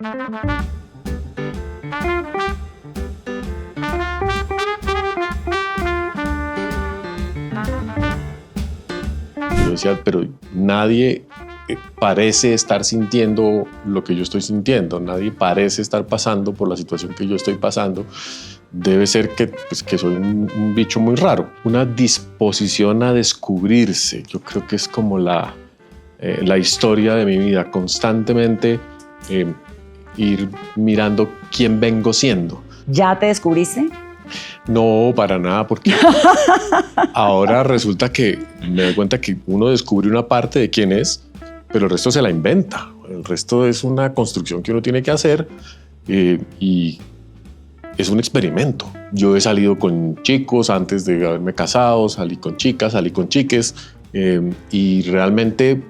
Yo decía, pero nadie parece estar sintiendo lo que yo estoy sintiendo, nadie parece estar pasando por la situación que yo estoy pasando. Debe ser que soy un bicho muy raro. Una disposición a descubrirse, yo creo que es como la historia de mi vida, constantemente ir mirando quién vengo siendo. ¿Ya te descubriste? No, para nada, porque ahora resulta que me doy cuenta que uno descubre una parte de quién es, pero el resto se la inventa. El resto es una construcción que uno tiene que hacer y es un experimento. Yo he salido con chicos antes de haberme casado, salí con chicas, salí con chiques y realmente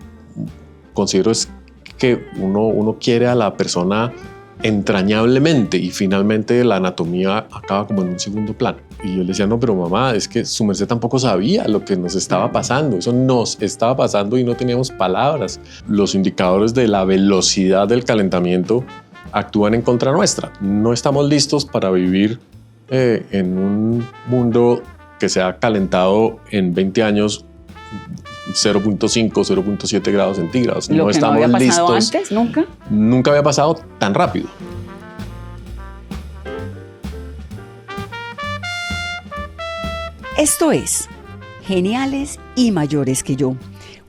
considero es que uno quiere a la persona entrañablemente y finalmente la anatomía acaba como en un segundo plano. Y yo le decía, no, pero mamá, es que su merced tampoco sabía lo que nos estaba pasando. Eso nos estaba pasando y no teníamos palabras. Los indicadores de la velocidad del calentamiento actúan en contra nuestra. No estamos listos para vivir en un mundo que se ha calentado en 20 años 0.5, 0.7 grados centígrados. Lo no que estamos no había pasado listos. antes, nunca. Nunca había pasado tan rápido. Esto es Geniales y Mayores que Yo,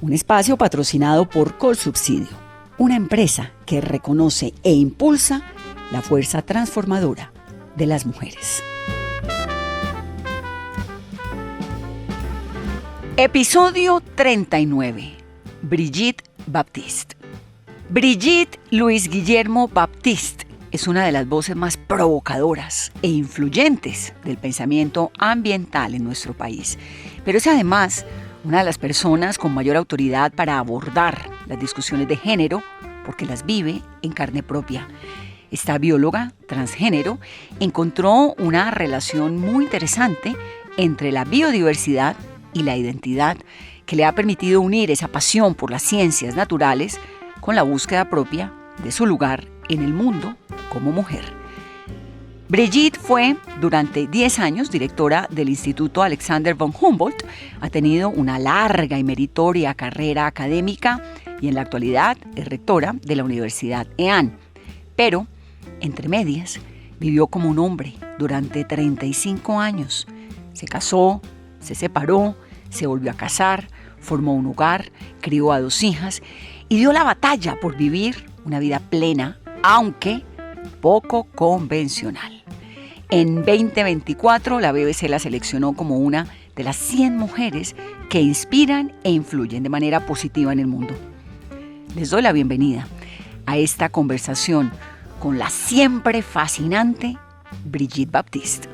un espacio patrocinado por Colsubsidio, una empresa que reconoce e impulsa la fuerza transformadora de las mujeres. Episodio 39. Brigitte Baptiste. Brigitte Luis Guillermo Baptiste es una de las voces más provocadoras e influyentes del pensamiento ambiental en nuestro país, pero es además una de las personas con mayor autoridad para abordar las discusiones de género porque las vive en carne propia. Esta bióloga transgénero encontró una relación muy interesante entre la biodiversidad y la identidad que le ha permitido unir esa pasión por las ciencias naturales con la búsqueda propia de su lugar en el mundo como mujer. Brigitte fue durante 10 años directora del Instituto Alexander von Humboldt, ha tenido una larga y meritoria carrera académica y en la actualidad es rectora de la Universidad EAN. Pero, entre medias, vivió como un hombre durante 35 años. Se casó, se separó, se volvió a casar, formó un hogar, crió a 2 hijas y dio la batalla por vivir una vida plena, aunque poco convencional. En 2024, la BBC la seleccionó como una de las 100 mujeres que inspiran e influyen de manera positiva en el mundo. Les doy la bienvenida a esta conversación con la siempre fascinante Brigitte Baptiste.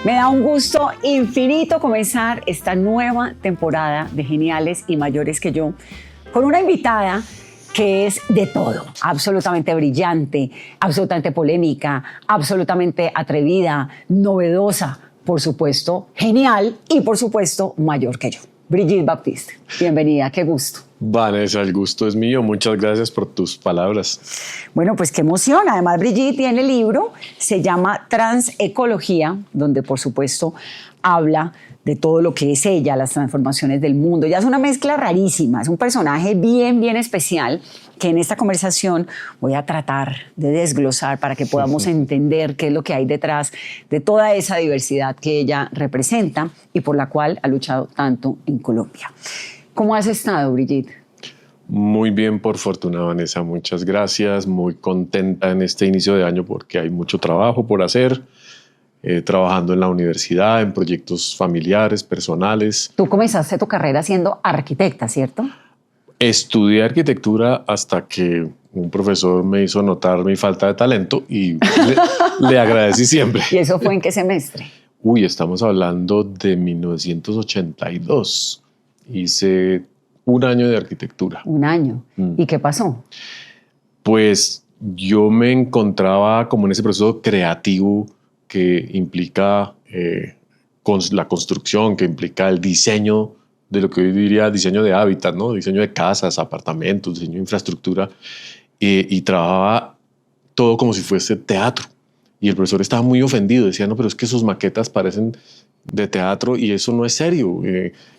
Me da un gusto infinito comenzar esta nueva temporada de Geniales y Mayores que Yo con una invitada que es de todo, absolutamente brillante, absolutamente polémica, absolutamente atrevida, novedosa, por supuesto, genial y por supuesto mayor que yo. Brigitte Baptiste, bienvenida, qué gusto. Vanessa, el gusto es mío. Muchas gracias por tus palabras. Bueno, pues qué emoción. Además, Brigitte tiene el libro, se llama Transecología, donde por supuesto habla de todo lo que es ella, las transformaciones del mundo. Ya es una mezcla rarísima, es un personaje bien especial que en esta conversación voy a tratar de desglosar para que podamos entender qué es lo que hay detrás de toda esa diversidad que ella representa y por la cual ha luchado tanto en Colombia. ¿Cómo has estado, Brigitte? Muy bien, por fortuna, Vanessa. Muchas gracias. Muy contenta en este inicio de año porque hay mucho trabajo por hacer. Trabajando en la universidad, en proyectos familiares, personales. Tú comenzaste tu carrera siendo arquitecta, ¿cierto? Estudié arquitectura hasta que un profesor me hizo notar mi falta de talento y le agradecí siempre. ¿Y eso fue en qué semestre? Estamos hablando de 1982. Hice un año de arquitectura. Un año. ¿Y qué pasó? Pues yo me encontraba como en ese proceso creativo que implica la construcción, que implica el diseño de lo que hoy diría diseño de hábitat, ¿no? Diseño de casas, apartamentos, diseño de infraestructura, y trabajaba todo como si fuese teatro. Y el profesor estaba muy ofendido, decía, no, pero es que sus maquetas parecen de teatro y eso no es serio.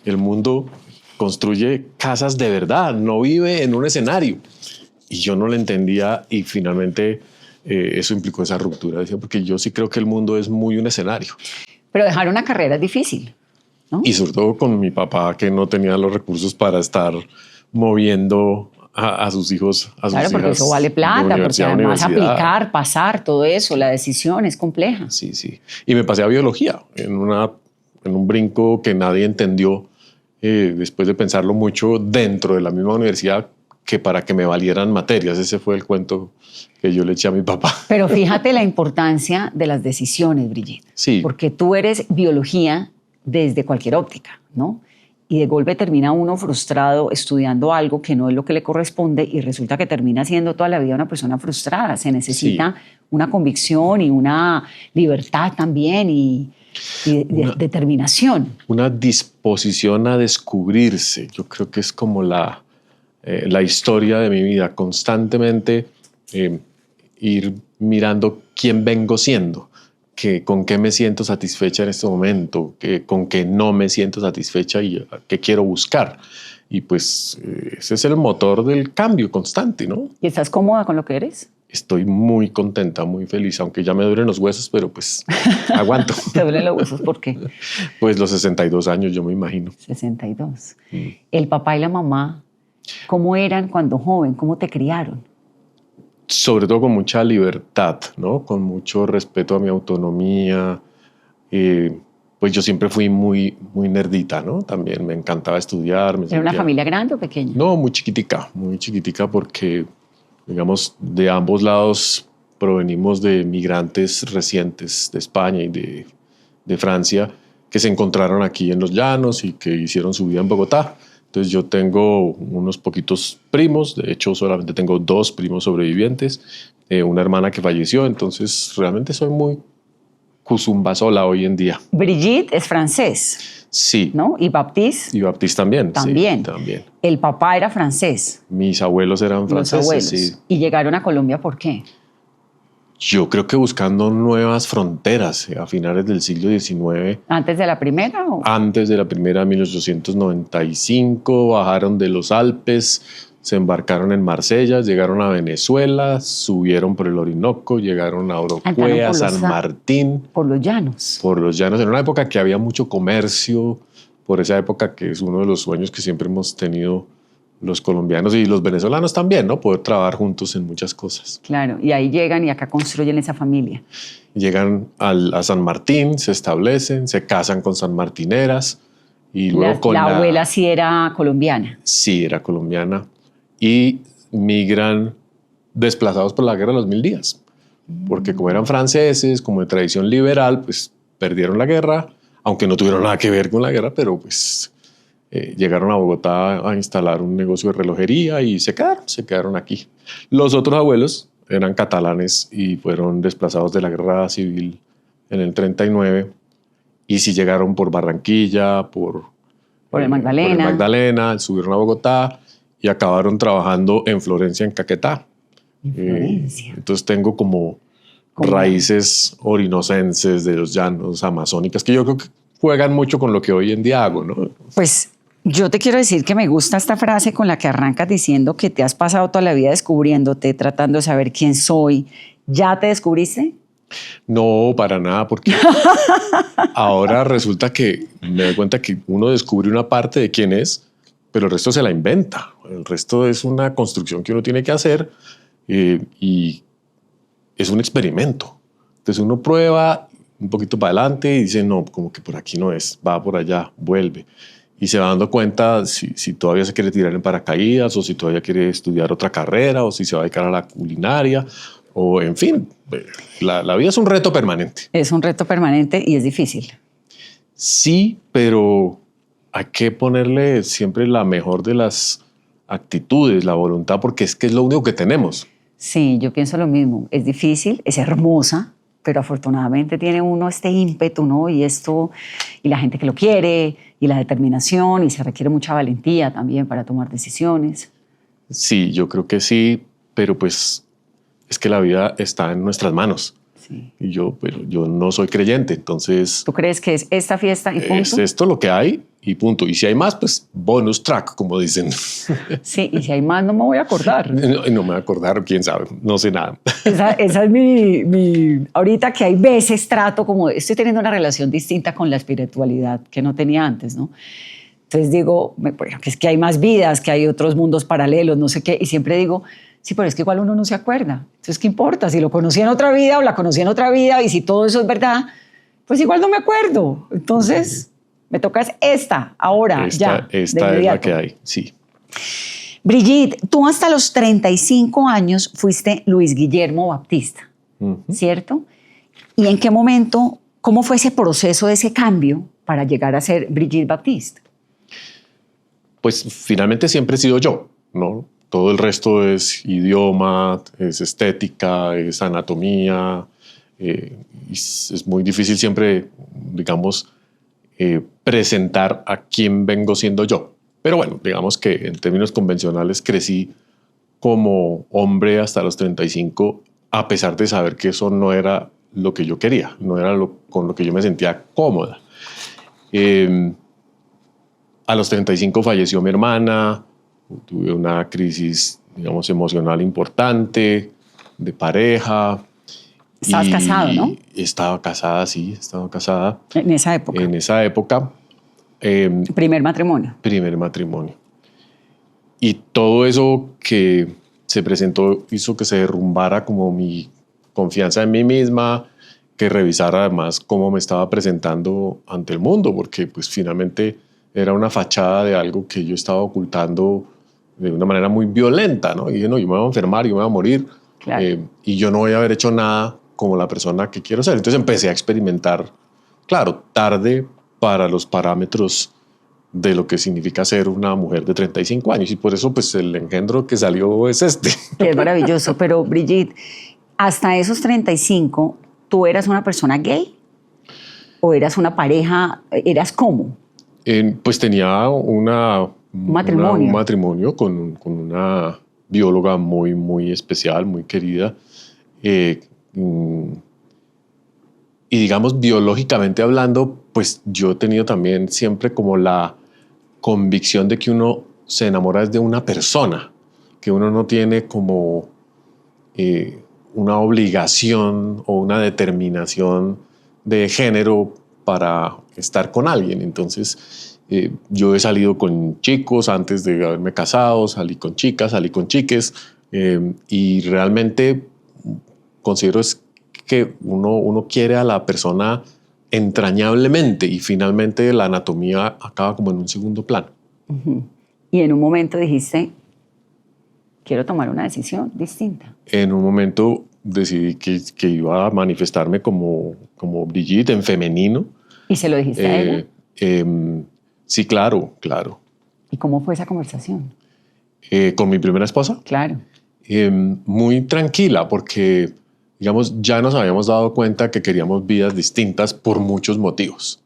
El mundo construye casas de verdad, no vive en un escenario. Y yo no lo entendía y finalmente eso implicó esa ruptura. Decía, porque yo sí creo que el mundo es muy un escenario. Pero dejar una carrera es difícil, ¿no? Y sobre todo con mi papá, que no tenía los recursos para estar moviendo a sus hijos, a sus Claro, porque hijas eso vale de plata, porque universidad a además universidad. aplicar, pasar, todo eso, la decisión es compleja. Sí, sí. Y me pasé a biología en un brinco que nadie entendió después de pensarlo mucho dentro de la misma universidad, que para que me valieran materias. Ese fue el cuento que yo le eché a mi papá. Pero fíjate la importancia de las decisiones, Brigitte. Sí. Porque tú eres biología desde cualquier óptica, ¿no? Y de golpe termina uno frustrado estudiando algo que no es lo que le corresponde y resulta que termina siendo toda la vida una persona frustrada. Se necesita una convicción y una libertad también y determinación. Una disposición a descubrirse. Yo creo que es como la historia de mi vida. Constantemente ir mirando quién vengo siendo. Con qué me siento satisfecha en este momento, con qué no me siento satisfecha y qué quiero buscar. Y pues ese es el motor del cambio constante, ¿no? ¿Y estás cómoda con lo que eres? Estoy muy contenta, muy feliz, aunque ya me duelen los huesos, pero pues aguanto. ¿Te duelen los huesos? ¿Por qué? Pues los 62 años, yo me imagino. 62. El papá y la mamá, ¿cómo eran cuando joven? ¿Cómo te criaron? Sobre todo con mucha libertad, ¿no? Con mucho respeto a mi autonomía. Pues yo siempre fui muy nerdita, ¿no? También me encantaba estudiar. ¿Era una familia grande o pequeña? No, muy chiquitica porque, digamos, de ambos lados provenimos de migrantes recientes de España y de Francia que se encontraron aquí en los llanos y que hicieron su vida en Bogotá. Entonces yo tengo unos poquitos primos, de hecho solamente tengo 2 primos sobrevivientes, una hermana que falleció, entonces realmente soy muy cuzumbasola hoy en día. Brigitte es francés. Sí. ¿No? ¿Y Baptiste? Y Baptiste también. También. Sí, también. El papá era francés. Mis abuelos eran franceses. Los abuelos. Sí. ¿Y llegaron a Colombia por qué? Yo creo que buscando nuevas fronteras a finales del siglo XIX. ¿Antes de la primera? Antes de la primera, 1895, bajaron de los Alpes, se embarcaron en Marsella, llegaron a Venezuela, subieron por el Orinoco, llegaron a Orocué, a San Martín. Por los llanos. Por los llanos, en una época que había mucho comercio, por esa época que es uno de los sueños que siempre hemos tenido los colombianos y los venezolanos también, ¿no? Poder trabajar juntos en muchas cosas. Claro, y ahí llegan y acá construyen esa familia. Llegan a San Martín, se establecen, se casan con sanmartineras y luego con la abuela sí era colombiana. Sí, era colombiana y migran desplazados por la Guerra de los 1000 días, porque como eran franceses, como de tradición liberal, pues perdieron la guerra, aunque no tuvieron nada que ver con la guerra, pero pues llegaron a Bogotá a instalar un negocio de relojería y se quedaron aquí. Los otros abuelos eran catalanes y fueron desplazados de la guerra civil en el 39 y sí llegaron por Barranquilla, por el Magdalena. Por el Magdalena, subieron a Bogotá y acabaron trabajando en Florencia, en Caquetá. Entonces tengo como raíces orinocenses de los llanos amazónicas que yo creo que juegan mucho con lo que hoy en día hago, ¿no? Pues yo te quiero decir que me gusta esta frase con la que arrancas diciendo que te has pasado toda la vida descubriéndote, tratando de saber quién soy. ¿Ya te descubriste? No, para nada, porque ahora resulta que me doy cuenta que uno descubre una parte de quién es, pero el resto se la inventa. El resto es una construcción que uno tiene que hacer y es un experimento. Entonces uno prueba un poquito para adelante y dice, no, como que por aquí no es, va por allá, vuelve. Y se va dando cuenta si todavía se quiere tirar en paracaídas o si todavía quiere estudiar otra carrera o si se va a dedicar a la culinaria o en fin, la vida es un reto permanente. Es un reto permanente y es difícil. Sí, pero hay que ponerle siempre la mejor de las actitudes, la voluntad, porque es que es lo único que tenemos. Sí, yo pienso lo mismo. Es difícil, es hermosa, pero afortunadamente tiene uno este ímpetu, ¿no? Y esto, y la gente que lo quiere, y la determinación, y se requiere mucha valentía también para tomar decisiones. Sí, yo creo que sí, pero pues es que la vida está en nuestras manos. Sí. Y pero yo no soy creyente, entonces... ¿Tú crees que es esta fiesta y punto? Es esto lo que hay y punto. Y si hay más, pues bonus track, como dicen. Sí, y si hay más no me voy a acordar. No me voy a acordar, quién sabe, no sé nada. Esa es mi... Ahorita que hay veces trato como... Estoy teniendo una relación distinta con la espiritualidad que no tenía antes, ¿no? Entonces digo, bueno, que es que hay más vidas, que hay otros mundos paralelos, no sé qué. Y siempre digo, sí, pero es que igual uno no se acuerda. Entonces, ¿qué importa? Si lo conocí en otra vida o la conocí en otra vida y si todo eso es verdad, pues igual no me acuerdo. Entonces, me toca ahora, ya. Esta es la que hay, sí. Brigitte, tú hasta los 35 años fuiste Luis Guillermo Baptista, ¿cierto? ¿Y en qué momento, cómo fue ese proceso de ese cambio para llegar a ser Brigitte Baptiste? Pues finalmente siempre he sido yo, ¿no? Todo el resto es idioma, es estética, es anatomía. Es muy difícil siempre, digamos, presentar a quién vengo siendo yo. Pero bueno, digamos que en términos convencionales crecí como hombre hasta los 35, a pesar de saber que eso no era lo que yo quería, no era con lo que yo me sentía cómoda. A los 35 falleció mi hermana, tuve una crisis, digamos, emocional importante, de pareja. ¿Estabas casado, no? Estaba casada, sí, estaba casada. En esa época. En esa época. Primer matrimonio. Primer matrimonio. Y todo eso que se presentó hizo que se derrumbara como mi confianza en mí misma, que revisara además cómo me estaba presentando ante el mundo, porque pues finalmente era una fachada de algo que yo estaba ocultando de una manera muy violenta, ¿no? Y dije, no, yo me voy a enfermar, yo me voy a morir, claro. Y yo no voy a haber hecho nada como la persona que quiero ser. Entonces empecé a experimentar, claro, tarde para los parámetros de lo que significa ser una mujer de 35 años. Y por eso, pues, el engendro que salió es este. Que es maravilloso. Pero, Brigitte, hasta esos 35, ¿tú eras una persona gay? ¿O eras una pareja? ¿Eras cómo? Pues tenía un matrimonio con una bióloga muy, muy especial, muy querida. Y digamos, biológicamente hablando, pues yo he tenido también siempre como la convicción de que uno se enamora de una persona, que uno no tiene como una obligación o una determinación de género para estar con alguien. Entonces, yo he salido con chicos antes de haberme casado, salí con chicas, salí con chiques, y realmente considero es que uno quiere a la persona entrañablemente y finalmente la anatomía acaba como en un segundo plano. Uh-huh. Y en un momento dijiste, quiero tomar una decisión distinta. En un momento decidí que iba a manifestarme como Brigitte en femenino. ¿Y se lo dijiste a ella? Sí, claro. ¿Y cómo fue esa conversación? ¿Con mi primera esposa? Claro. Muy tranquila, porque digamos, ya nos habíamos dado cuenta que queríamos vidas distintas por muchos motivos.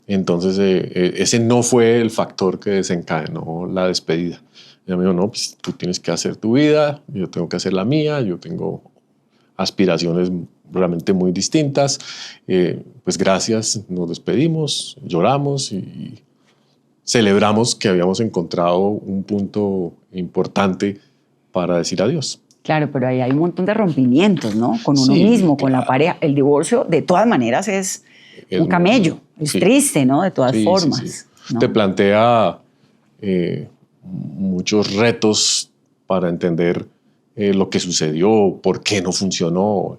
Entonces, ese no fue el factor que desencadenó la despedida. Ella me dijo, no, pues tú tienes que hacer tu vida, yo tengo que hacer la mía, yo tengo aspiraciones realmente muy distintas. Pues gracias, nos despedimos, lloramos y celebramos que habíamos encontrado un punto importante para decir adiós. Claro, pero ahí hay un montón de rompimientos, ¿no? Con uno mismo, con la pareja. El divorcio, de todas maneras, es un camello. Es triste, ¿no? De todas formas. Sí. ¿No? Te plantea muchos retos para entender lo que sucedió, por qué no funcionó.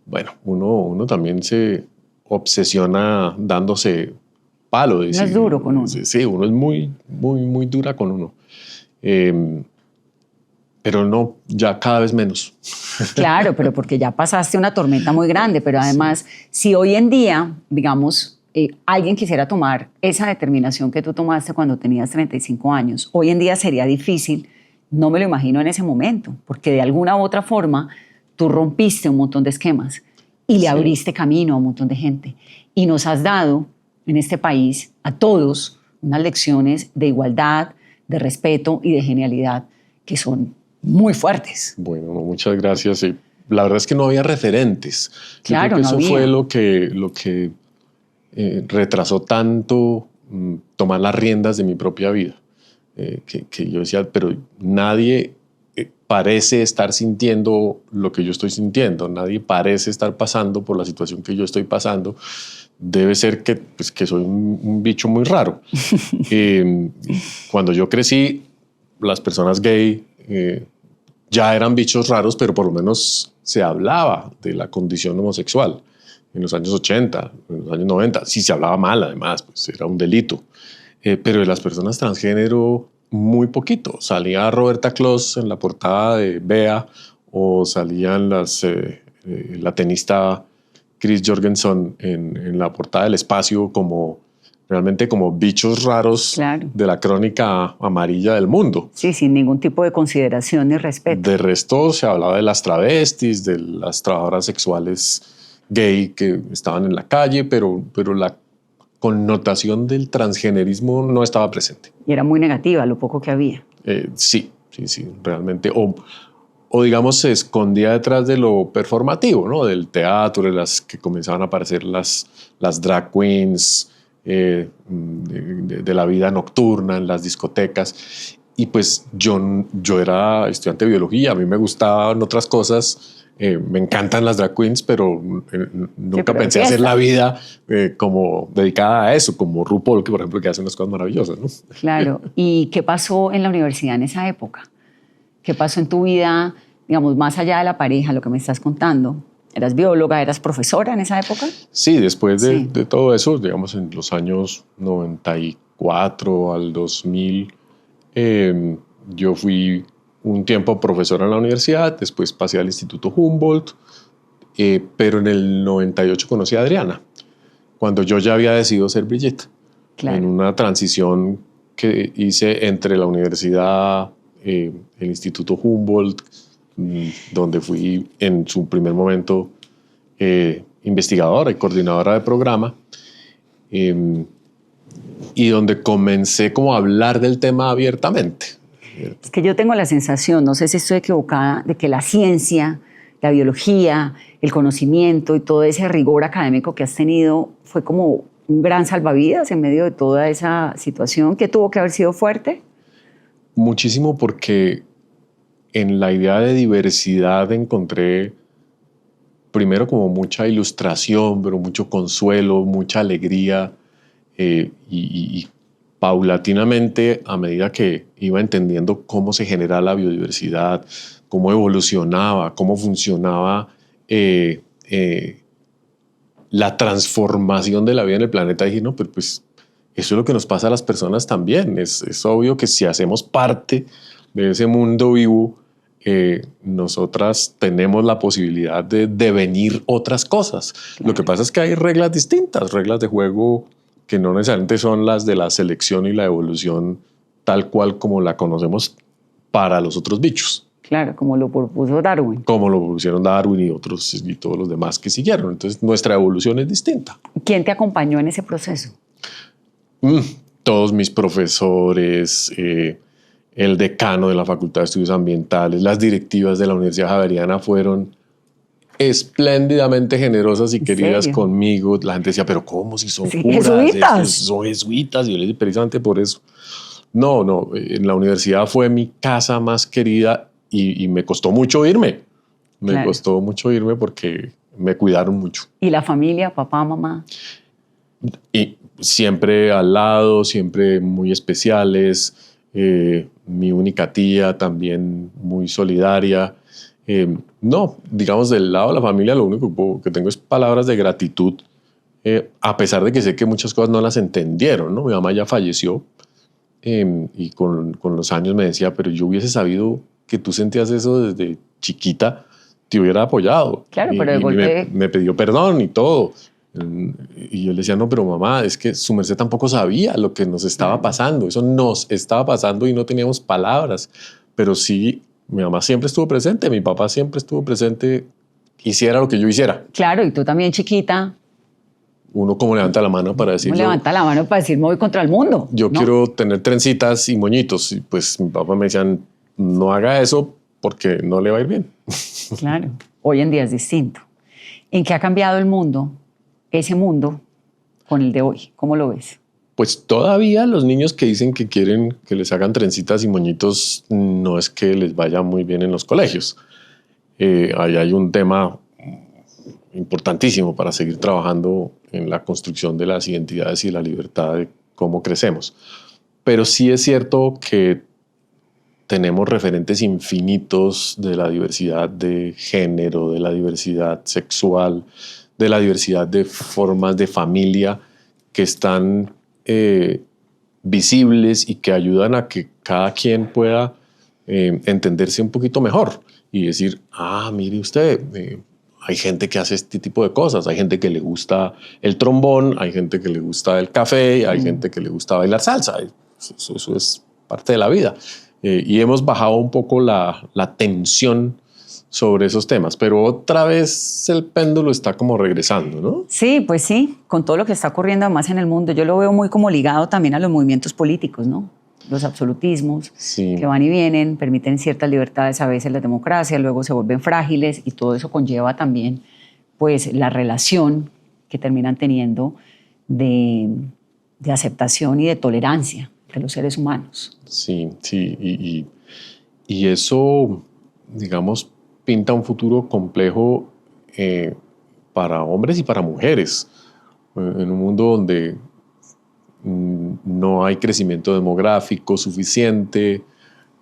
Bueno, uno también se obsesiona dándose palo. Uno es duro con uno. Sí, uno es muy, muy, muy dura con uno. Pero no, ya cada vez menos. Claro, pero porque ya pasaste una tormenta muy grande, pero además, si hoy en día, digamos, alguien quisiera tomar esa determinación que tú tomaste cuando tenías 35 años, hoy en día sería difícil, no me lo imagino en ese momento, porque de alguna u otra forma tú rompiste un montón de esquemas y le abriste camino a un montón de gente. Y nos has dado en este país a todos unas lecciones de igualdad, de respeto y de genialidad que son muy fuertes. Bueno, muchas gracias. La verdad es que no había referentes. Claro, yo creo que no eso había. fue lo que retrasó tanto tomar las riendas de mi propia vida. Que yo decía, pero nadie parece estar sintiendo lo que yo estoy sintiendo, nadie parece estar pasando por la situación que yo estoy pasando. Debe ser que soy un bicho muy raro. Cuando yo crecí, las personas gay ya eran bichos raros, pero por lo menos se hablaba de la condición homosexual. En los años 80, en los años 90, sí se hablaba mal, además, pues era un delito. Pero de las personas transgénero, muy poquito. Salía Roberta Clos en la portada de Bea, o salían la tenista Chris Jorgensen en la portada del Espacio, realmente como bichos raros, claro, de la crónica amarilla del mundo. Sí, sin ningún tipo de consideración ni respeto. De resto se hablaba de las travestis, de las trabajadoras sexuales gay que estaban en la calle, pero la connotación del transgenerismo no estaba presente. Y era muy negativa lo poco que había. Sí, realmente. O digamos, se escondía detrás de lo performativo, ¿no? Del teatro, de las que comenzaban a aparecer las drag queens, de la vida nocturna en las discotecas. Y pues yo era estudiante de biología, a mí me gustaban otras cosas. Me encantan las drag queens, pero nunca pensé hacer la vida como dedicada a eso, como RuPaul, que por ejemplo, que hace unas cosas maravillosas, ¿no? Claro. ¿Y qué pasó en la universidad en esa época? ¿Qué pasó en tu vida, digamos, más allá de la pareja, lo que me estás contando? ¿Eras bióloga, eras profesora en esa época? Sí, después de todo eso, digamos en los años 94 al 2000, yo fui un tiempo profesor en la universidad, después pasé al Instituto Humboldt, pero en el 98 conocí a Adriana, cuando yo ya había decidido ser Brigitte, claro, en una transición que hice entre la universidad, el Instituto Humboldt, donde fui en su primer momento investigadora y coordinadora de programa, y donde comencé como a hablar del tema abiertamente. Es que yo tengo la sensación, no sé si estoy equivocada, de que la ciencia, la biología, el conocimiento y todo ese rigor académico que has tenido fue como un gran salvavidas en medio de toda esa situación que tuvo que haber sido fuerte. Muchísimo, porque en la idea de diversidad encontré primero como mucha ilustración, pero mucho consuelo, mucha alegría, y paulatinamente, a medida que iba entendiendo cómo se genera la biodiversidad, cómo evolucionaba, cómo funcionaba la transformación de la vida en el planeta, dije, no, pero pues eso es lo que nos pasa a las personas también. Es obvio que si hacemos parte de ese mundo vivo, nosotras tenemos la posibilidad de devenir otras cosas. Claro. Lo que pasa es que hay reglas distintas, reglas de juego que no necesariamente son las de la selección y la evolución tal cual como la conocemos para los otros bichos. Claro, como lo propuso Darwin. Como lo propusieron Darwin y otros y todos los demás que siguieron. Entonces nuestra evolución es distinta. ¿Quién te acompañó en ese proceso? Todos mis profesores, el decano de la Facultad de Estudios Ambientales, las directivas de la Universidad Javeriana fueron espléndidamente generosas y queridas conmigo. La gente decía, pero ¿cómo? Si son curas, jesuitas. Son jesuitas. Y yo les dije, precisamente por eso. No, en la universidad fue mi casa más querida y me costó mucho irme. Me costó mucho irme porque me cuidaron mucho. ¿Y la familia, papá, mamá? Y siempre al lado, siempre muy especiales. Mi única tía también muy solidaria. No, digamos, del lado de la familia lo único que tengo es palabras de gratitud, a pesar de que sé que muchas cosas no las entendieron, ¿no? Mi mamá ya falleció, y con los años me decía, pero yo hubiese sabido que tú sentías eso desde chiquita, te hubiera apoyado. Claro, pero de golpe... me pidió perdón y todo. Y yo le decía, no, pero mamá, es que su merced tampoco sabía lo que nos estaba pasando. Eso nos estaba pasando y no teníamos palabras. Pero sí, mi mamá siempre estuvo presente, mi papá siempre estuvo presente, hiciera lo que yo hiciera. Claro, y tú también chiquita, uno como levanta la mano para decir... Uno levanta la mano para decir, me voy contra el mundo. Yo ¿no? quiero tener trencitas y moñitos. Y pues mi papá me decían, no haga eso porque no le va a ir bien. Claro, hoy en día es distinto. ¿En qué ha cambiado el mundo, ese mundo, con el de hoy? ¿Cómo lo ves? Pues todavía los niños que dicen que quieren que les hagan trencitas y moñitos no es que les vaya muy bien en los colegios. Ahí hay un tema importantísimo para seguir trabajando en la construcción de las identidades y la libertad de cómo crecemos. Pero sí es cierto que tenemos referentes infinitos de la diversidad de género, de la diversidad sexual, de la diversidad de formas de familia que están visibles y que ayudan a que cada quien pueda entenderse un poquito mejor y decir, mire usted, hay gente que hace este tipo de cosas, hay gente que le gusta el trombón, hay gente que le gusta el café, hay gente que le gusta bailar salsa. Eso es parte de la vida. Y hemos bajado un poco la tensión sobre esos temas, pero otra vez el péndulo está como regresando, ¿no? Sí, pues sí, con todo lo que está ocurriendo además en el mundo, yo lo veo muy como ligado también a los movimientos políticos, ¿no? Los absolutismos que van y vienen, permiten ciertas libertades a veces las democracias, luego se vuelven frágiles y todo eso conlleva también pues la relación que terminan teniendo de aceptación y de tolerancia de los seres humanos. Sí, y eso, digamos, pinta un futuro complejo para hombres y para mujeres, en un mundo donde no hay crecimiento demográfico suficiente,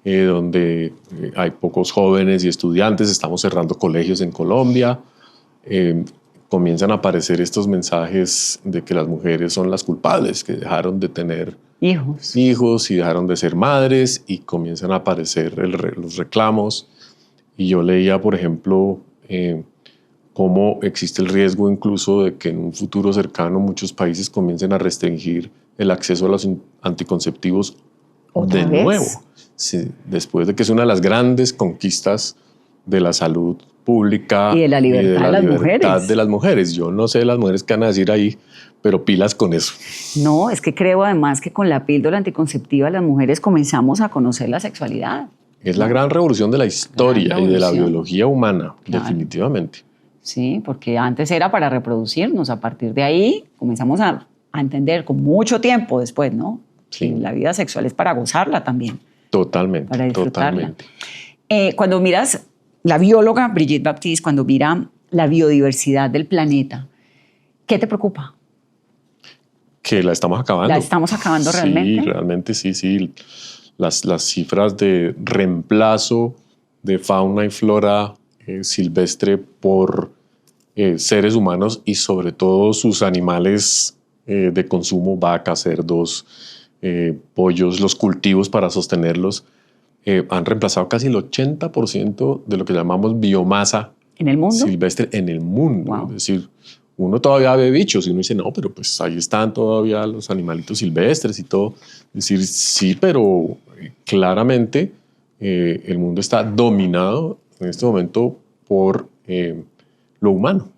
donde hay pocos jóvenes y estudiantes, estamos cerrando colegios en Colombia, comienzan a aparecer estos mensajes de que las mujeres son las culpables, que dejaron de tener hijos y dejaron de ser madres, y comienzan a aparecer los reclamos. Y yo leía, por ejemplo, cómo existe el riesgo incluso de que en un futuro cercano muchos países comiencen a restringir el acceso a los anticonceptivos de nuevo. Sí, después de que es una de las grandes conquistas de la salud pública y de la libertad de las mujeres. Yo no sé las mujeres qué van a decir ahí, pero pilas con eso. No, es que creo además que con la píldora anticonceptiva las mujeres comenzamos a conocer la sexualidad. Es la gran revolución de la historia y de la biología humana, definitivamente. Sí, porque antes era para reproducirnos. A partir de ahí comenzamos a entender con mucho tiempo después, ¿no? Sí. Que la vida sexual es para gozarla también. Totalmente, para disfrutarla. totalmente. Cuando miras, la bióloga Brigitte Baptiste, cuando mira la biodiversidad del planeta, ¿qué te preocupa? Que la estamos acabando. ¿La estamos acabando realmente? Sí, realmente sí. Las cifras de reemplazo de fauna y flora silvestre por seres humanos y sobre todo sus animales de consumo, vacas, cerdos, pollos, los cultivos para sostenerlos, han reemplazado casi el 80% de lo que llamamos biomasa ¿En el mundo? silvestre en el mundo. Wow. Es decir, uno todavía ve bichos y uno dice, no, pero pues ahí están todavía los animalitos silvestres y todo. Es decir, sí, pero claramente el mundo está dominado en este momento por lo humano.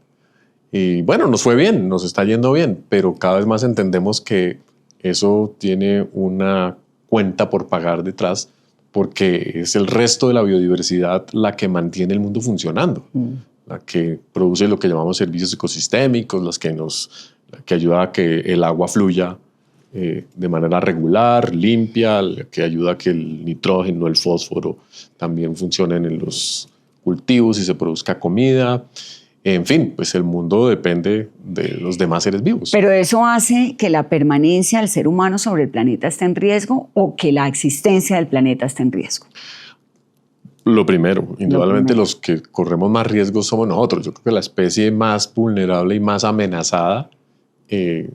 Y bueno, nos fue bien, nos está yendo bien, pero cada vez más entendemos que eso tiene una cuenta por pagar detrás, porque es el resto de la biodiversidad la que mantiene el mundo funcionando, la que produce lo que llamamos servicios ecosistémicos, la que ayuda a que el agua fluya de manera regular, limpia, la que ayuda a que el nitrógeno, el fósforo también funcionen en los cultivos y se produzca comida. En fin, pues el mundo depende de los demás seres vivos. ¿Pero eso hace que la permanencia del ser humano sobre el planeta esté en riesgo o que la existencia del planeta esté en riesgo? Lo primero, indudablemente los que corremos más riesgos somos nosotros. Yo creo que la especie más vulnerable y más amenazada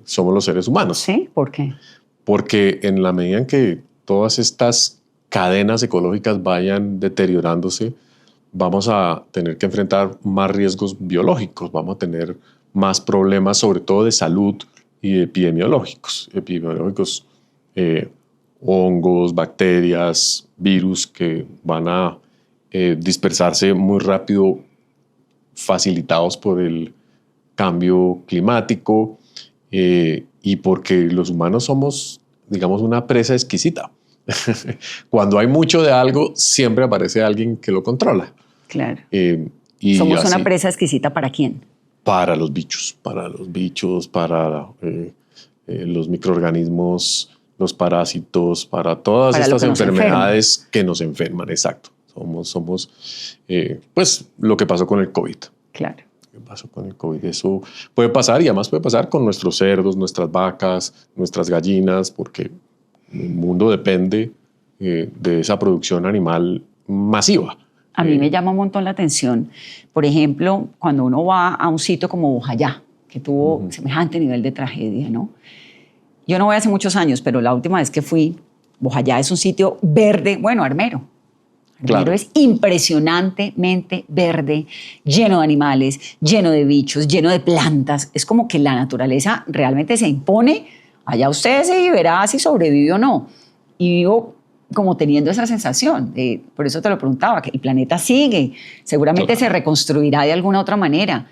somos los seres humanos. ¿Sí? ¿Por qué? Porque en la medida en que todas estas cadenas ecológicas vayan deteriorándose, vamos a tener que enfrentar más riesgos biológicos, vamos a tener más problemas, sobre todo de salud y epidemiológicos. Hongos, bacterias, virus que van a dispersarse muy rápido, facilitados por el cambio climático. y porque los humanos somos, digamos, una presa exquisita. Cuando hay mucho de algo, siempre aparece alguien que lo controla. Claro. Y Somos así, una presa exquisita ¿para quién? para los bichos, para los microorganismos, los parásitos, para todas Para lo estas que nos enfermedades que nos enferman. Exacto. Somos pues lo que pasó con el COVID. Claro. ¿Qué pasó con el COVID? Eso puede pasar y además puede pasar con nuestros cerdos, nuestras vacas, nuestras gallinas, porque el mundo depende de esa producción animal masiva. A mí me llama un montón la atención, por ejemplo, cuando uno va a un sitio como Bojayá, que tuvo semejante nivel de tragedia, ¿no? Yo no voy hace muchos años, pero la última vez que fui, Bojayá es un sitio verde, bueno, Armero. Armero es impresionantemente verde, lleno de animales, lleno de bichos, lleno de plantas. Es como que la naturaleza realmente se impone. Allá usted se verá si sobrevive o no. Y vivo como teniendo esa sensación. Por eso te lo preguntaba, que el planeta sigue. Seguramente se reconstruirá de alguna otra manera.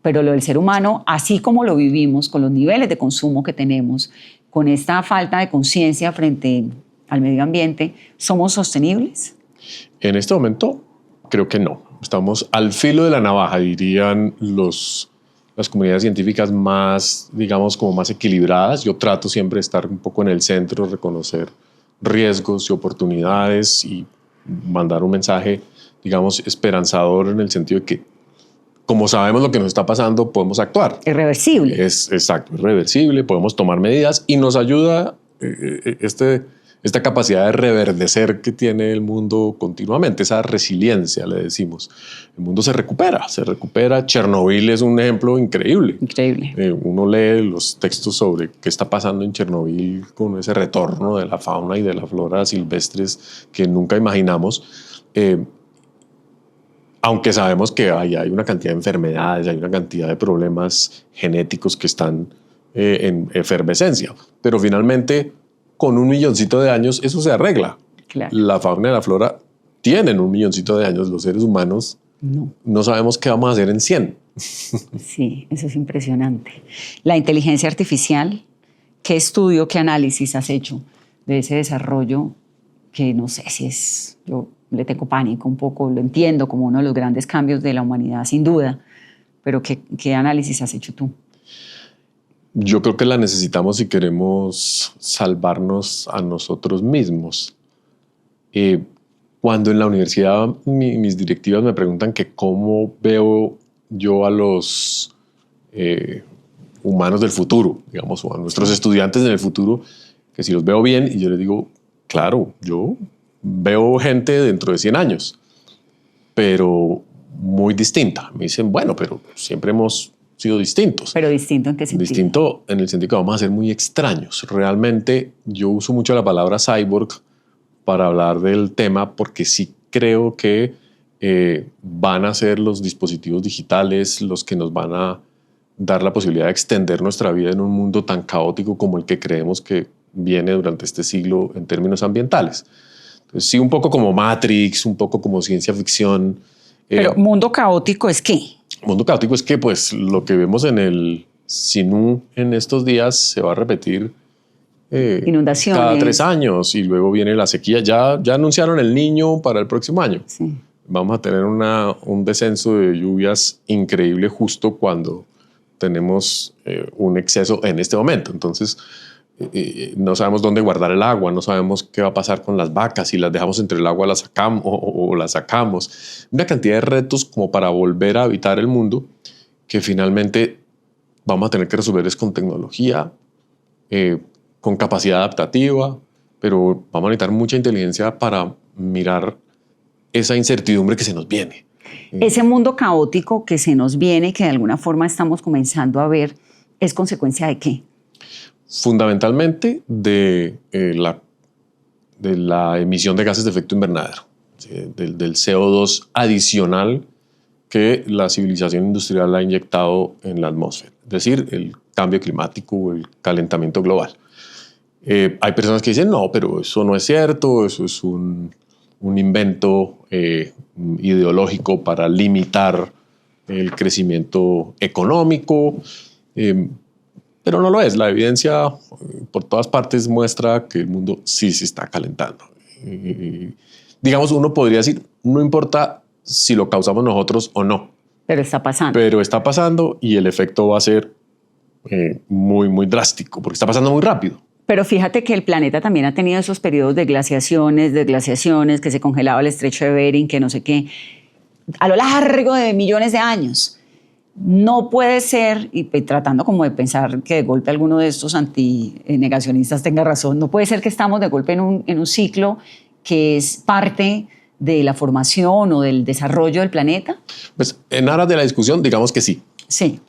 Pero lo del ser humano, así como lo vivimos, con los niveles de consumo que tenemos, con esta falta de conciencia frente al medio ambiente, ¿somos sostenibles? En este momento, creo que no. Estamos al filo de la navaja, dirían las comunidades científicas más, digamos, como más equilibradas. Yo trato siempre de estar un poco en el centro, reconocer riesgos y oportunidades y mandar un mensaje, digamos, esperanzador en el sentido de que, como sabemos lo que nos está pasando, podemos actuar. Irreversible. Exacto, irreversible, podemos tomar medidas y nos ayuda esta capacidad de reverdecer que tiene el mundo continuamente, esa resiliencia, le decimos. El mundo se recupera. Chernobyl es un ejemplo increíble. Increíble. Uno lee los textos sobre qué está pasando en Chernobyl con ese retorno de la fauna y de la flora silvestres que nunca imaginamos. Aunque sabemos que hay una cantidad de enfermedades, hay una cantidad de problemas genéticos que están en efervescencia. Pero finalmente, con 1 milloncito de años, eso se arregla. Claro. La fauna y la flora tienen 1 milloncito de años. Los seres humanos no sabemos qué vamos a hacer en 100. Sí, eso es impresionante. La inteligencia artificial, ¿qué estudio, qué análisis has hecho de ese desarrollo? Que no sé si es... Yo le tengo pánico un poco, lo entiendo como uno de los grandes cambios de la humanidad, sin duda. Pero ¿qué análisis has hecho tú? Yo creo que la necesitamos si queremos salvarnos a nosotros mismos. Cuando en la universidad mis directivas me preguntan que cómo veo yo a los humanos del futuro, digamos, o a nuestros estudiantes en el futuro, que si los veo bien, y yo les digo, claro, yo veo gente dentro de 100 años, pero muy distinta. Me dicen, bueno, pero siempre hemos sido distintos. ¿Pero distinto en qué sentido? Distinto en el sentido que vamos a ser muy extraños. Realmente yo uso mucho la palabra cyborg para hablar del tema porque sí creo que van a ser los dispositivos digitales los que nos van a dar la posibilidad de extender nuestra vida en un mundo tan caótico como el que creemos que viene durante este siglo en términos ambientales. Entonces, sí, un poco como Matrix, un poco como ciencia ficción. Pero mundo caótico ¿es qué? Mundo caótico es que pues lo que vemos en el Sinú en estos días se va a repetir inundaciones cada 3 años y luego viene la sequía. Ya anunciaron el Niño para el próximo año. Sí. Vamos a tener un descenso de lluvias increíble justo cuando tenemos un exceso en este momento. Entonces no sabemos dónde guardar el agua, no sabemos qué va a pasar con las vacas, si las dejamos entre el agua las sacamos, o las sacamos. Una cantidad de retos como para volver a habitar el mundo que finalmente vamos a tener que resolver es con tecnología, con capacidad adaptativa, pero vamos a necesitar mucha inteligencia para mirar esa incertidumbre que se nos viene. Ese mundo caótico que se nos viene, que de alguna forma estamos comenzando a ver, ¿es consecuencia de qué? Fundamentalmente de la emisión de gases de efecto invernadero, ¿sí? del CO2 adicional que la civilización industrial ha inyectado en la atmósfera, es decir, el cambio climático, el calentamiento global. Hay personas que dicen, no, pero eso no es cierto, eso es un invento ideológico para limitar el crecimiento económico. pero no lo es. La evidencia por todas partes muestra que el mundo sí se está calentando. Digamos, uno podría decir, no importa si lo causamos nosotros o no. Pero está pasando. Pero está pasando y el efecto va a ser muy, muy drástico, porque está pasando muy rápido. Pero fíjate que el planeta también ha tenido esos periodos de glaciaciones, desglaciaciones, que se congelaba el estrecho de Bering, que no sé qué, a lo largo de millones de años. No puede ser, y tratando como de pensar que de golpe alguno de estos antinegacionistas tenga razón, no puede ser que estamos de golpe en un ciclo que es parte de la formación o del desarrollo del planeta. Pues en aras de la discusión, digamos que sí. Sí.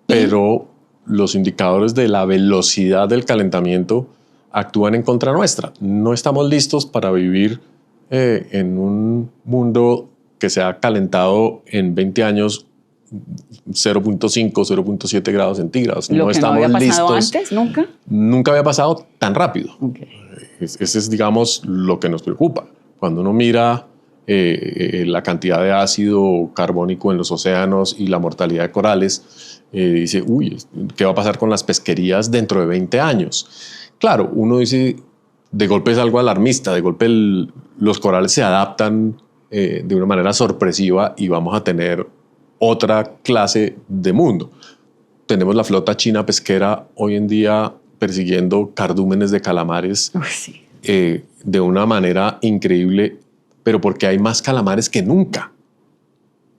Pero los indicadores de la velocidad del calentamiento actúan en contra nuestra. No estamos listos para vivir en un mundo que se ha calentado en 20 años 0.5, 0.7 grados centígrados. ¿Lo no que estamos no había pasado listos. antes? ¿Nunca? Nunca había pasado tan rápido. Okay. Ese es, digamos, lo que nos preocupa. Cuando uno mira la cantidad de ácido carbónico en los océanos y la mortalidad de corales, dice, uy, ¿qué va a pasar con las pesquerías dentro de 20 años? Claro, uno dice, de golpe es algo alarmista, de golpe los corales se adaptan de una manera sorpresiva y vamos a tener otra clase de mundo. Tenemos la flota china pesquera hoy en día persiguiendo cardúmenes de calamares Sí. De una manera increíble, pero porque hay más calamares que nunca.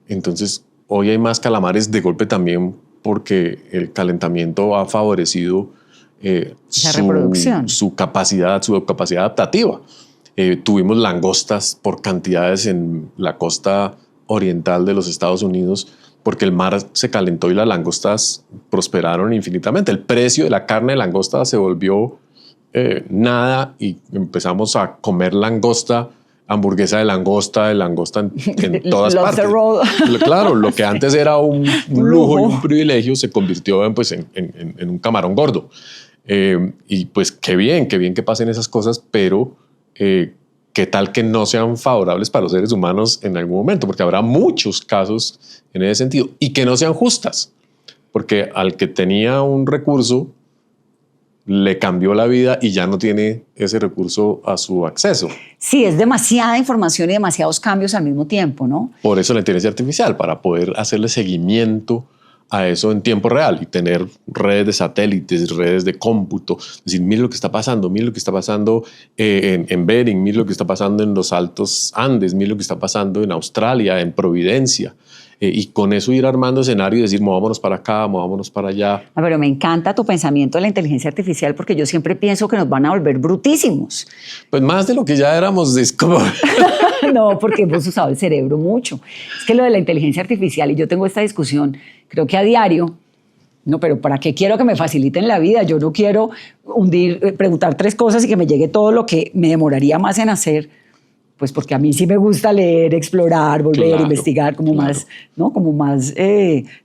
Entonces, hoy hay más calamares de golpe también porque el calentamiento ha favorecido reproducción. su capacidad adaptativa. Tuvimos langostas por cantidades en la costa oriental de los Estados Unidos porque el mar se calentó y las langostas prosperaron infinitamente. El precio de la carne de langosta se volvió nada y empezamos a comer langosta, hamburguesa de langosta en todas partes. Claro, lo que antes era un lujo y un privilegio se convirtió en un camarón gordo. Y pues qué bien que pasen esas cosas, pero qué tal que no sean favorables para los seres humanos en algún momento, porque habrá muchos casos en ese sentido y que no sean justas, porque al que tenía un recurso le cambió la vida y ya no tiene ese recurso a su acceso. Sí, es demasiada información y demasiados cambios al mismo tiempo, ¿no? Por eso la inteligencia artificial, para poder hacerle seguimiento a eso en tiempo real y tener redes de satélites, redes de cómputo, decir, mire lo que está pasando, en Bering, mire lo que está pasando en los Altos Andes, mire lo que está pasando en Australia, en Providencia. Y con eso ir armando escenario y decir, movámonos para acá, movámonos para allá. Pero me encanta tu pensamiento de la inteligencia artificial porque yo siempre pienso que nos van a volver brutísimos. Pues más de lo que ya éramos, es como... No, porque hemos usado el cerebro mucho. Es que lo de la inteligencia artificial, y yo tengo esta discusión, creo que a diario, no, pero ¿para qué quiero que me faciliten la vida? Yo no quiero preguntar 3 cosas y que me llegue todo lo que me demoraría más en hacer. Pues porque a mí sí me gusta leer, explorar, volver, investigar, como más, ¿no? Como más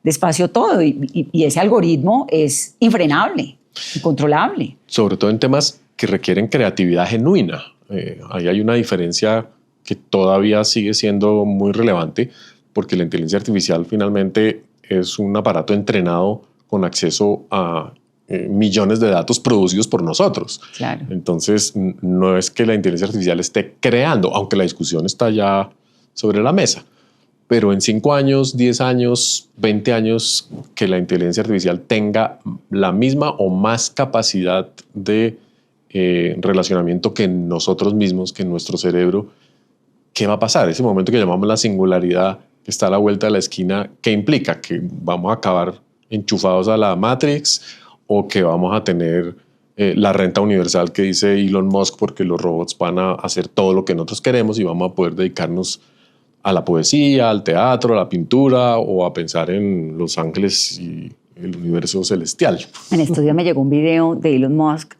despacio todo. Y ese algoritmo es infrenable, incontrolable. Sobre todo en temas que requieren creatividad genuina. Ahí hay una diferencia que todavía sigue siendo muy relevante, porque la inteligencia artificial finalmente es un aparato entrenado con acceso a millones de datos producidos por nosotros. Claro. Entonces, no es que la inteligencia artificial esté creando, aunque la discusión está ya sobre la mesa. Pero en 5 años, 10 años, 20 años, que la inteligencia artificial tenga la misma o más capacidad de relacionamiento que nosotros mismos, que nuestro cerebro, ¿qué va a pasar? Ese momento que llamamos la singularidad, que está a la vuelta de la esquina, ¿qué implica? ¿Que vamos a acabar enchufados a la Matrix o que vamos a tener la renta universal que dice Elon Musk porque los robots van a hacer todo lo que nosotros queremos y vamos a poder dedicarnos a la poesía, al teatro, a la pintura o a pensar en los ángeles y el universo celestial? En estos días me llegó un video de Elon Musk,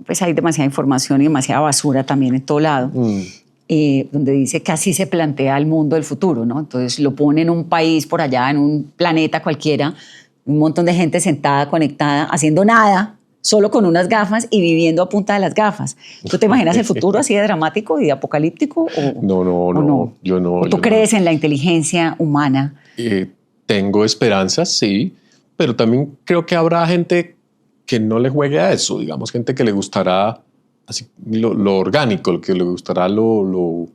pues hay demasiada información y demasiada basura también en todo lado, donde dice que así se plantea el mundo del futuro, ¿no? Entonces lo pone en un país por allá, en un planeta cualquiera, un montón de gente sentada, conectada, haciendo nada, solo con unas gafas y viviendo a punta de las gafas. ¿Tú te imaginas el futuro así de dramático y de apocalíptico? No, yo no. ¿O tú crees en la inteligencia humana? Tengo esperanzas, sí, pero también creo que habrá gente que no le juegue a eso, digamos, gente que le gustará así, lo orgánico, que le gustará lo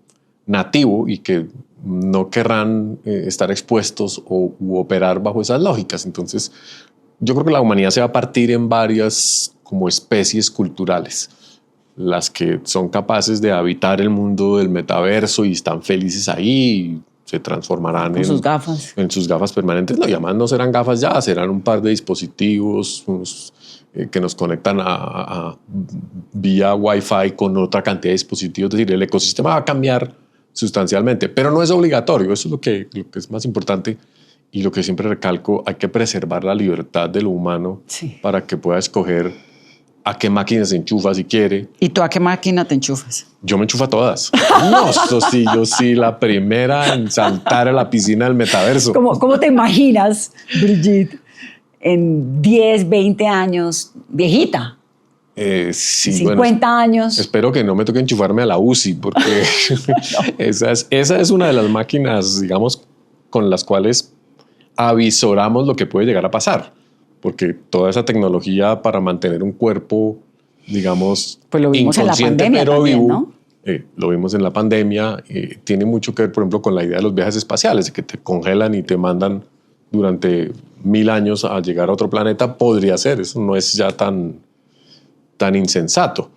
nativo y que no querrán estar expuestos u operar bajo esas lógicas. Entonces, yo creo que la humanidad se va a partir en varias como especies culturales. Las que son capaces de habitar el mundo del metaverso y están felices ahí, se transformarán en sus gafas. En sus gafas permanentes. No, y además no serán gafas ya, serán un par de dispositivos que nos conectan vía Wi-Fi con otra cantidad de dispositivos. Es decir, el ecosistema va a cambiar sustancialmente, pero no es obligatorio. Eso es lo que es más importante y lo que siempre recalco: hay que preservar la libertad de lo humano para que pueda escoger a qué máquina se enchufa si quiere. ¿Y tú a qué máquina te enchufas? Yo me enchufo a todas. No, yo sí, la primera en saltar a la piscina del metaverso. ¿Cómo te imaginas, Brigitte, en 10, 20 años, viejita? Sí, 50 años. Espero que no me toque enchufarme a la UCI, porque no. esa es una de las máquinas, digamos, con las cuales avisoramos lo que puede llegar a pasar. Porque toda esa tecnología para mantener un cuerpo, digamos, pues lo vimos inconsciente en la pandemia pero también, vivo, ¿no? Lo vimos en la pandemia. Tiene mucho que ver, por ejemplo, con la idea de los viajes espaciales, de que te congelan y te mandan durante 1000 años a llegar a otro planeta. Podría ser, eso no es ya tan insensato.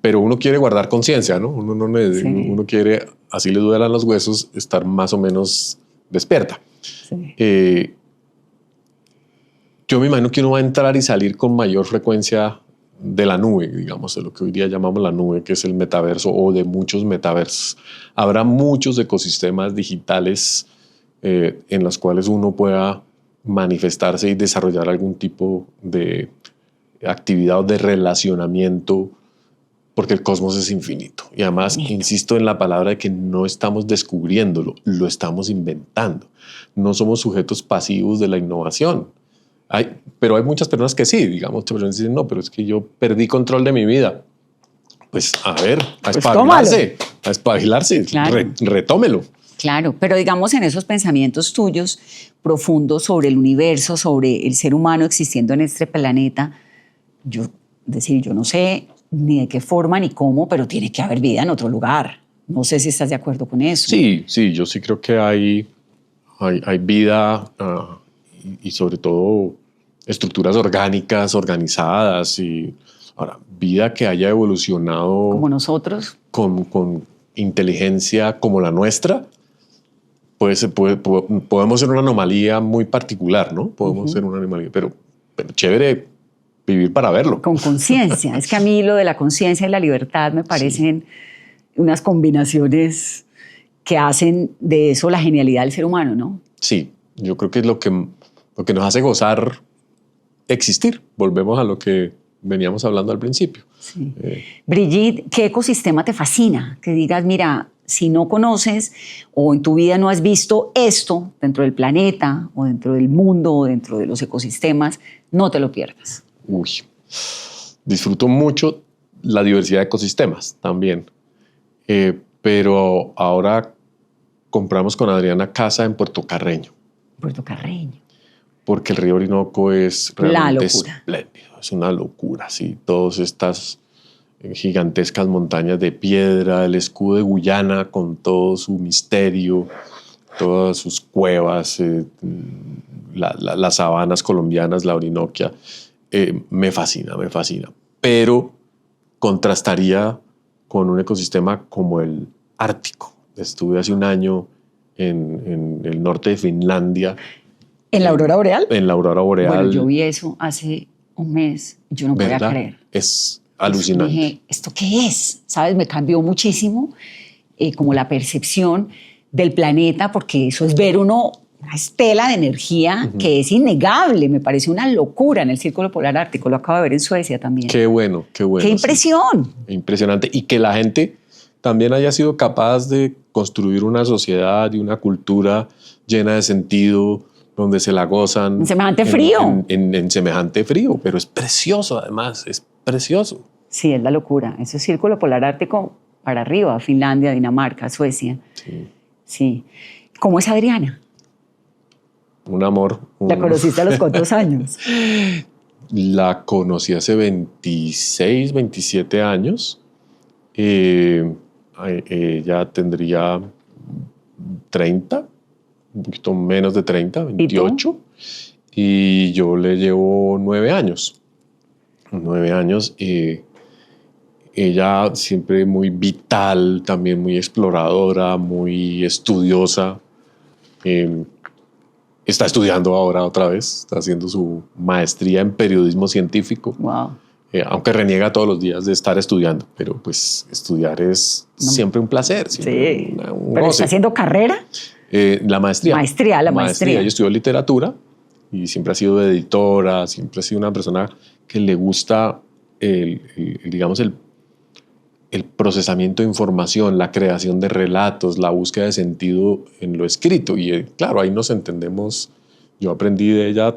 Pero uno quiere guardar conciencia, ¿no? Uno quiere, así le duelan los huesos, estar más o menos despierta. Sí. Yo me imagino que uno va a entrar y salir con mayor frecuencia de la nube, digamos, de lo que hoy día llamamos la nube, que es el metaverso, o de muchos metaversos. Habrá muchos ecosistemas digitales en los cuales uno pueda manifestarse y desarrollar algún tipo de actividad o de relacionamiento, porque el cosmos es infinito. Y además, insisto en la palabra de que no estamos descubriéndolo, lo estamos inventando. No somos sujetos pasivos de la innovación. Pero hay muchas personas que sí, digamos, muchas personas dicen, no, pero es que yo perdí control de mi vida. Pues a ver, a espabilarse, claro. Retómelo. Claro, pero digamos en esos pensamientos tuyos profundos sobre el universo, sobre el ser humano existiendo en este planeta, yo no sé ni de qué forma ni cómo, pero tiene que haber vida en otro lugar. No sé si estás de acuerdo con eso. Sí, yo sí creo que hay vida y sobre todo estructuras orgánicas, organizadas, y ahora, vida que haya evolucionado como nosotros, con inteligencia como la nuestra. Podemos ser una anomalía muy particular, ¿no? Podemos ser una anomalía, pero chévere vivir para verlo. Con conciencia. Es que a mí lo de la conciencia y la libertad me parecen unas combinaciones que hacen de eso la genialidad del ser humano, ¿no? Sí, yo creo que es lo que nos hace gozar existir. Volvemos a lo que veníamos hablando al principio. Sí. Brigitte, ¿qué ecosistema te fascina? Que digas, mira, si no conoces o en tu vida no has visto esto dentro del planeta o dentro del mundo o dentro de los ecosistemas, no te lo pierdas. Disfruto mucho la diversidad de ecosistemas también. Pero ahora compramos con Adriana casa en Puerto Carreño. Puerto Carreño. Porque el río Orinoco es realmente espléndido. Es una locura, sí. Todas estas gigantescas montañas de piedra, el escudo de Guyana con todo su misterio, todas sus cuevas, las sabanas colombianas, la Orinoquia. Me fascina. Pero contrastaría con un ecosistema como el Ártico. Estuve hace un año en el norte de Finlandia. ¿En la aurora boreal? En la aurora boreal. Bueno, yo vi eso hace un mes. Yo no podía creer. Es alucinante. Dije, ¿esto qué es? ¿Sabes? Me cambió muchísimo como la percepción del planeta, porque eso es ver una estela de energía que es innegable. Me pareció una locura en el Círculo Polar Ártico. Lo acabo de ver en Suecia también. Qué bueno. ¡Qué impresión! Sí. Impresionante. Y que la gente también haya sido capaz de construir una sociedad y una cultura llena de sentido, donde se la gozan. En semejante frío. En semejante frío, pero es precioso además, es precioso. Sí, es la locura. Ese Círculo Polar Ártico para arriba, Finlandia, Dinamarca, Suecia. Sí. ¿Cómo es Adriana? Un amor. ¿La conociste a los cuántos años? La conocí hace 26, 27 años. Ella tendría 30, un poquito menos de 30, 28. Y yo le llevo 9 años. 9 años. Ella siempre muy vital, también muy exploradora, muy estudiosa. Está estudiando ahora otra vez, está haciendo su maestría en periodismo científico. Wow. Aunque reniega todos los días de estar estudiando, pero pues estudiar es siempre un placer. Sí. Un ¿Pero goce. está haciendo carrera? La maestría. La maestría. Ella estudió literatura y siempre ha sido editora, siempre ha sido una persona que le gusta digamos, el procesamiento de información, la creación de relatos, la búsqueda de sentido en lo escrito. Y claro, ahí nos entendemos. Yo aprendí de ella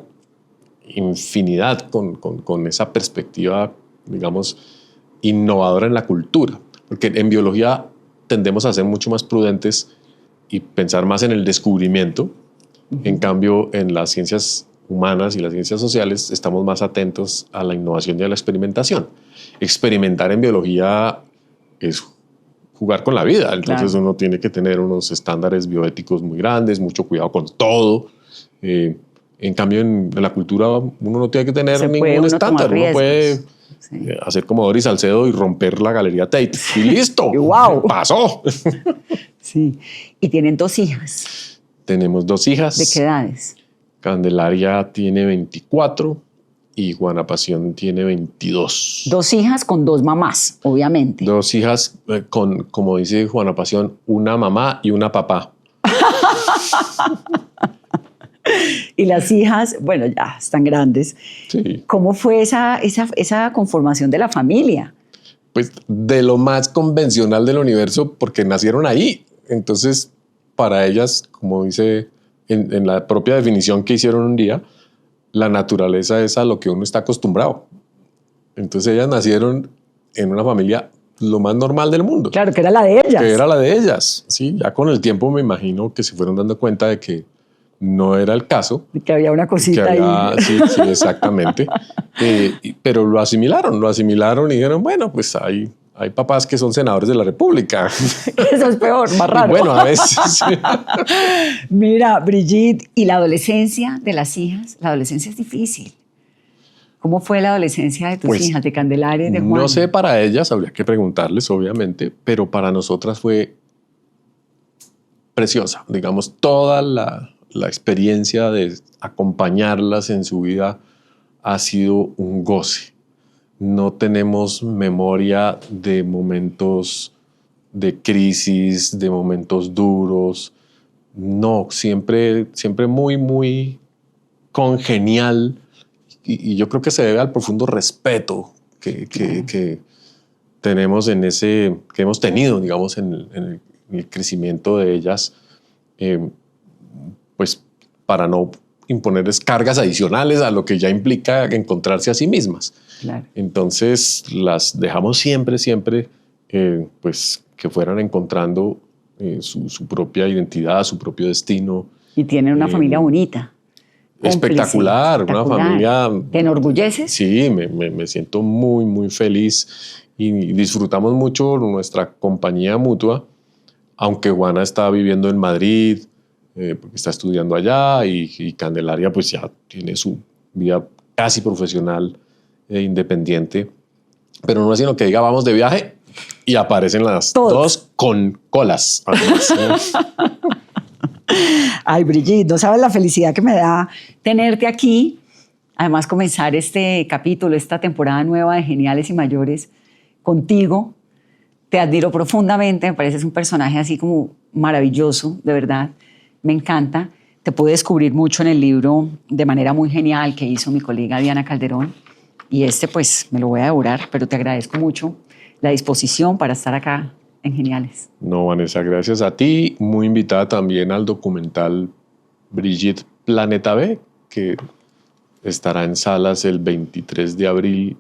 infinidad con esa perspectiva, digamos, innovadora en la cultura. Porque en biología tendemos a ser mucho más prudentes y pensar más en el descubrimiento. En cambio, en las ciencias humanas y las ciencias sociales estamos más atentos a la innovación y a la experimentación. Experimentar en biología es jugar con la vida. Entonces uno tiene que tener unos estándares bioéticos muy grandes, mucho cuidado con todo. En cambio, en la cultura uno no tiene que tener ningún estándar. Uno puede hacer como Doris Salcedo y romper la Galería Tate. Y listo. ¡Wow! ¡Pasó! Sí. Y tienen 2 hijas. Tenemos 2 hijas. ¿De qué edades? Candelaria tiene 24 y Juana Pasión tiene 22. 2 hijas con 2 mamás, obviamente. 2 hijas con, como dice Juana Pasión, una mamá y una papá. Y las hijas, bueno, ya están grandes. Sí. ¿Cómo fue esa conformación de la familia? Pues de lo más convencional del universo, porque nacieron ahí. Entonces, para ellas, como dice en la propia definición que hicieron un día, la naturaleza es a lo que uno está acostumbrado. Entonces ellas nacieron en una familia lo más normal del mundo. Claro, que era la de ellas. Que era la de ellas, sí. Ya con el tiempo me imagino que se fueron dando cuenta de que no era el caso. Que había una cosita ahí. Sí, exactamente. Pero lo asimilaron y dijeron, bueno, pues hay papás que son senadores de la República. Eso es peor, más raro. Y bueno, a veces. Sí. Mira, Brigitte, ¿y la adolescencia de las hijas? La adolescencia es difícil. ¿Cómo fue la adolescencia de tus hijas, de Candelaria y de Juana? No sé para ellas, habría que preguntarles, obviamente, pero para nosotras fue preciosa. Digamos, toda la experiencia de acompañarlas en su vida ha sido un goce. No tenemos memoria de momentos de crisis, de momentos duros. No, siempre muy, muy congenial. Y yo creo que se debe al profundo respeto que tenemos que hemos tenido, digamos, en el crecimiento de ellas, pues para no imponerles cargas adicionales a lo que ya implica encontrarse a sí mismas. Claro. Entonces las dejamos siempre, pues que fueran encontrando su propia identidad, su propio destino. Y tienen una familia bonita. Espectacular, una familia. ¿Te enorgulleces? Sí, me siento muy, muy feliz y disfrutamos mucho nuestra compañía mutua, aunque Juana está viviendo en Madrid, porque está estudiando allá, y Candelaria pues ya tiene su vida casi profesional e independiente, pero no es sino que diga vamos de viaje y aparecen las dos con colas. Ay, Brigitte, no sabes la felicidad que me da tenerte aquí. Además, comenzar este capítulo, esta temporada nueva de Geniales y Mayores contigo. Te admiro profundamente, me pareces un personaje así como maravilloso, de verdad. Me encanta. Te pude descubrir mucho en el libro de manera muy genial que hizo mi colega Diana Calderón. Y pues me lo voy a devorar, pero te agradezco mucho la disposición para estar acá en Geniales. No, Vanessa, gracias a ti. Muy invitada también al documental Brigitte Planeta B, que estará en salas el 23 de abril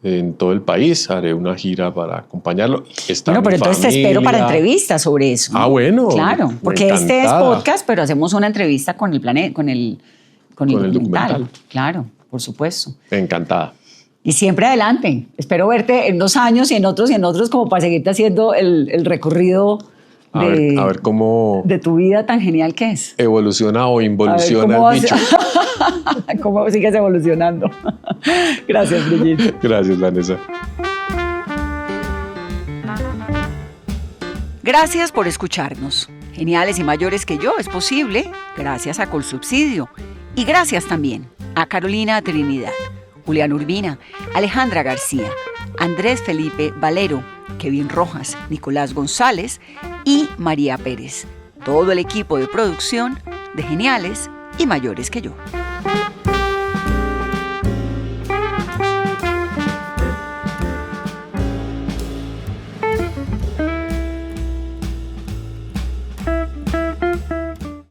en todo el país. Haré una gira para acompañarlo. Bueno, pero entonces te espero para entrevistas sobre eso. Ah, bueno. Claro, porque este es podcast, pero hacemos una entrevista con el documental. Claro. por supuesto. Encantada. Y siempre adelante. Espero verte en 2 años y en otros como para seguirte haciendo el recorrido A ver cómo de tu vida tan genial que es. evoluciona o involuciona el bicho. ¿Cómo sigues evolucionando? Gracias, Brigitte. Gracias, Vanessa. Gracias por escucharnos. Geniales y mayores que yo es posible gracias a Colsubsidio. Y gracias también a Carolina Trinidad, Julián Urbina, Alejandra García, Andrés Felipe Valero, Kevin Rojas, Nicolás González y María Pérez. Todo el equipo de producción de Geniales y Mayores que yo.